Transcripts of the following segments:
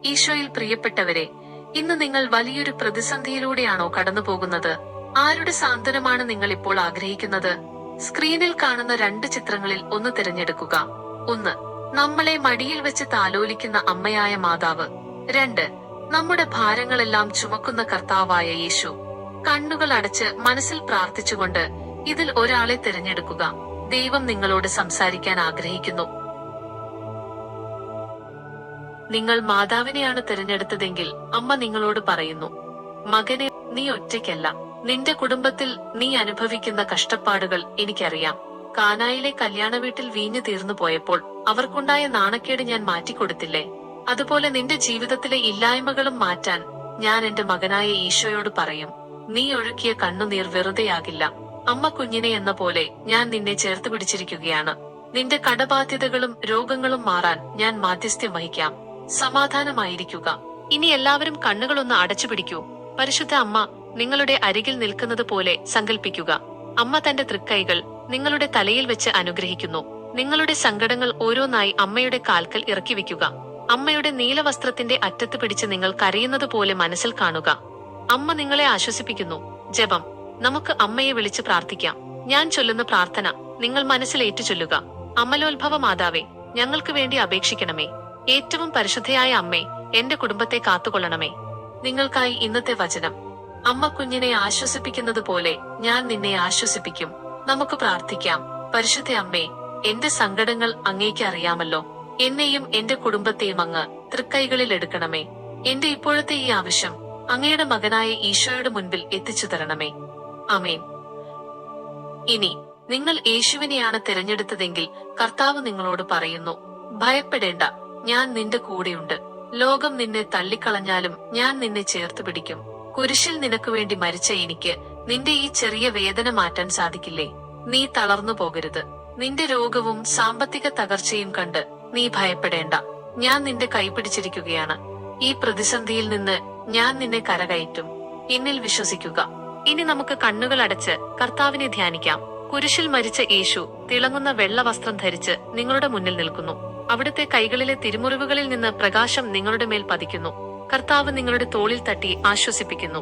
ഈശോയിൽ പ്രിയപ്പെട്ടവരെ, ഇന്ന് നിങ്ങൾ വലിയൊരു പ്രതിസന്ധിയിലൂടെയാണോ കടന്നുപോകുന്നത്? ആരുടെ സാന്ത്വനമാണ് നിങ്ങൾ ഇപ്പോൾ ആഗ്രഹിക്കുന്നത്? സ്ക്രീനിൽ കാണുന്ന 2 ചിത്രങ്ങളിൽ ഒന്ന് തിരഞ്ഞെടുക്കുക. 1. നമ്മളെ മടിയിൽ വെച്ച് താലോലിക്കുന്ന അമ്മയായ മാതാവ്. 2. നമ്മുടെ ഭാരങ്ങളെല്ലാം ചുമക്കുന്ന കർത്താവായ യേശു. കണ്ണുകൾ അടച്ച് മനസ്സിൽ പ്രാർത്ഥിച്ചുകൊണ്ട് ഇതിൽ ഒരാളെ തിരഞ്ഞെടുക്കുക. ദൈവം നിങ്ങളോട് സംസാരിക്കാൻ ആഗ്രഹിക്കുന്നു. നിങ്ങൾ മാതാവിനെയാണ് തിരഞ്ഞെടുത്തതെങ്കിൽ അമ്മ നിങ്ങളോട് പറയുന്നു, മകനെ, നീ ഒറ്റയ്ക്കല്ല. നിന്റെ കുടുംബത്തിൽ നീ അനുഭവിക്കുന്ന കഷ്ടപ്പാടുകൾ എനിക്കറിയാം. കാനായിലെ കല്യാണ വീട്ടിൽ വീഞ്ഞു തീർന്നു പോയപ്പോൾ അവർക്കുണ്ടായ നാണക്കേട് ഞാൻ മാറ്റിക്കൊടുത്തില്ലേ? അതുപോലെ നിന്റെ ജീവിതത്തിലെ ഇല്ലായ്മകളും മാറ്റാൻ ഞാൻ എന്റെ മകനായ ഈശോയോട് പറയും. നീ ഒഴുക്കിയ കണ്ണുനീർ വെറുതെയാകില്ല. അമ്മ കുഞ്ഞിനെ എന്ന പോലെ ഞാൻ നിന്നെ ചേർത്ത് പിടിച്ചിരിക്കുകയാണ്. നിന്റെ കടബാധ്യതകളും രോഗങ്ങളും മാറാൻ ഞാൻ മാധ്യസ്ഥ്യം വഹിക്കാം. സമാധാനമായിരിക്കുക. ഇനി എല്ലാവരും കണ്ണുകളൊന്ന് അടച്ചുപിടിക്കൂ. പരിശുദ്ധ അമ്മ നിങ്ങളുടെ അരികിൽ നിൽക്കുന്നത് പോലെ സങ്കൽപ്പിക്കുക. അമ്മ തന്റെ തൃക്കൈകൾ നിങ്ങളുടെ തലയിൽ വെച്ച് അനുഗ്രഹിക്കുന്നു. നിങ്ങളുടെ സങ്കടങ്ങൾ ഓരോന്നായി അമ്മയുടെ കാൽക്കൽ ഇറക്കി വെക്കുക. അമ്മയുടെ നീലവസ്ത്രത്തിന്റെ അറ്റത്ത് പിടിച്ച് നിങ്ങൾ കരയുന്നത് പോലെ മനസ്സിൽ കാണുക. അമ്മ നിങ്ങളെ ആശ്വസിപ്പിക്കുന്നു. ജപം. നമുക്ക് അമ്മയെ വിളിച്ച് പ്രാർത്ഥിക്കാം. ഞാൻ ചൊല്ലുന്ന പ്രാർത്ഥന നിങ്ങൾ മനസ്സിൽ ഏറ്റുചൊല്ലുക. അമലോത്ഭവ മാതാവേ, ഞങ്ങൾക്ക് വേണ്ടി അപേക്ഷിക്കണമേ. ഏറ്റവും പരിശുദ്ധയായ അമ്മേ, എന്റെ കുടുംബത്തെ കാത്തുകൊള്ളണമേ. നിങ്ങൾക്കായി ഇന്നത്തെ വചനം. അമ്മ കുഞ്ഞിനെ ആശ്വസിപ്പിക്കുന്നത് പോലെ ഞാൻ നിന്നെ ആശ്വസിപ്പിക്കും. നമുക്ക് പ്രാർത്ഥിക്കാം. പരിശുദ്ധ അമ്മേ, എന്റെ സങ്കടങ്ങൾ അങ്ങേക്ക് അറിയാമല്ലോ. എന്നെയും എന്റെ കുടുംബത്തെയും അങ്ങ് തൃക്കൈകളിൽ എടുക്കണമേ. എന്റെ ഇപ്പോഴത്തെ ഈ ആവശ്യം അങ്ങയുടെ മകനായ ഈശോയുടെ മുൻപിൽ എത്തിച്ചു തരണമേ. ആമേൻ. ഇനി നിങ്ങൾ യേശുവിനെയാണ് തിരഞ്ഞെടുത്തതെങ്കിൽ കർത്താവ് നിങ്ങളോട് പറയുന്നു, ഭയപ്പെടേണ്ട, ഞാൻ നിന്റെ കൂടെയുണ്ട്. ലോകം നിന്നെ തള്ളിക്കളഞ്ഞാലും ഞാൻ നിന്നെ ചേർത്ത് പിടിക്കും. കുരിശിൽ നിനക്ക് വേണ്ടി മരിച്ച എനിക്ക് നിന്റെ ഈ ചെറിയ വേദന മാറ്റാൻ സാധിക്കില്ലേ? നീ തളർന്നു പോകരുത്. നിന്റെ രോഗവും സാമ്പത്തിക തകർച്ചയും കണ്ട് നീ ഭയപ്പെടേണ്ട. ഞാൻ നിന്റെ കൈപിടിച്ചിരിക്കുകയാണ്. ഈ പ്രതിസന്ധിയിൽ നിന്ന് ഞാൻ നിന്നെ കരകയറ്റും. എന്നിൽ വിശ്വസിക്കുക. ഇനി നമുക്ക് കണ്ണുകൾ അടച്ച് കർത്താവിനെ ധ്യാനിക്കാം. കുരിശിൽ മരിച്ച യേശു തിളങ്ങുന്ന വെള്ള വസ്ത്രം ധരിച്ച് നിങ്ങളുടെ മുന്നിൽ നിൽക്കുന്നു. അവിടുത്തെ കൈകളിലെ തിരുമുറിവുകളിൽ നിന്ന് പ്രകാശം നിങ്ങളുടെ മേൽ പതിക്കുന്നു. കർത്താവ് നിങ്ങളുടെ തോളിൽ തട്ടി ആശ്വസിപ്പിക്കുന്നു.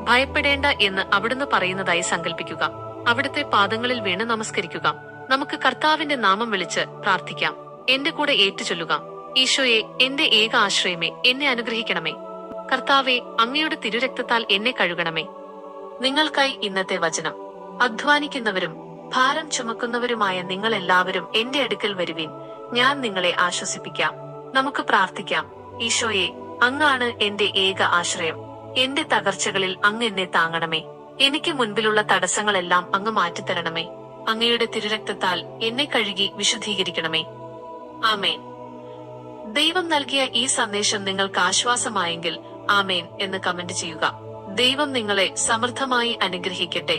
ഭയപ്പെടേണ്ട എന്ന് അവിടുന്ന് പറയുന്നതായി സങ്കല്പിക്കുക. അവിടുത്തെ പാദങ്ങളിൽ വീണ് നമസ്കരിക്കുക. നമുക്ക് കർത്താവിന്റെ നാമം വിളിച്ച് പ്രാർത്ഥിക്കാം. എന്റെ കൂടെ ഏറ്റുചൊല്ലുക. ഈശോയെ, എന്റെ ഏക ആശ്രയമേ, എന്നെ അനുഗ്രഹിക്കണമേ. കർത്താവെ, അങ്ങയുടെ തിരുരക്തത്താൽ എന്നെ കഴുകണമേ. നിങ്ങൾക്കായി ഇന്നത്തെ വചനം. അധ്വാനിക്കുന്നവരും ഭാരം ചുമക്കുന്നവരുമായ നിങ്ങൾ എല്ലാവരും എന്റെ അടുക്കൽ വരുവിൻ, ഞാൻ നിങ്ങളെ ആശ്വസിപ്പിക്കാം. നമുക്ക് പ്രാർത്ഥിക്കാം. ഈശോയെ, അങ്ങാണ് എന്റെ ഏക ആശ്രയം. എന്റെ തകർച്ചകളിൽ അങ്ങ് എന്നെ താങ്ങണമേ. എനിക്ക് മുൻപിലുള്ള തടസ്സങ്ങളെല്ലാം അങ്ങ് മാറ്റിത്തരണമേ. അങ്ങയുടെ തിരുരക്തത്താൽ എന്നെ കഴുകി വിശുദ്ധീകരിക്കണമേ. ആമേൻ. ദൈവം നൽകിയ ഈ സന്ദേശം നിങ്ങൾക്ക് ആശ്വാസമായെങ്കിൽ ആമേൻ എന്ന് കമന്റ് ചെയ്യുക. ദൈവം നിങ്ങളെ സമൃദ്ധമായി അനുഗ്രഹിക്കട്ടെ.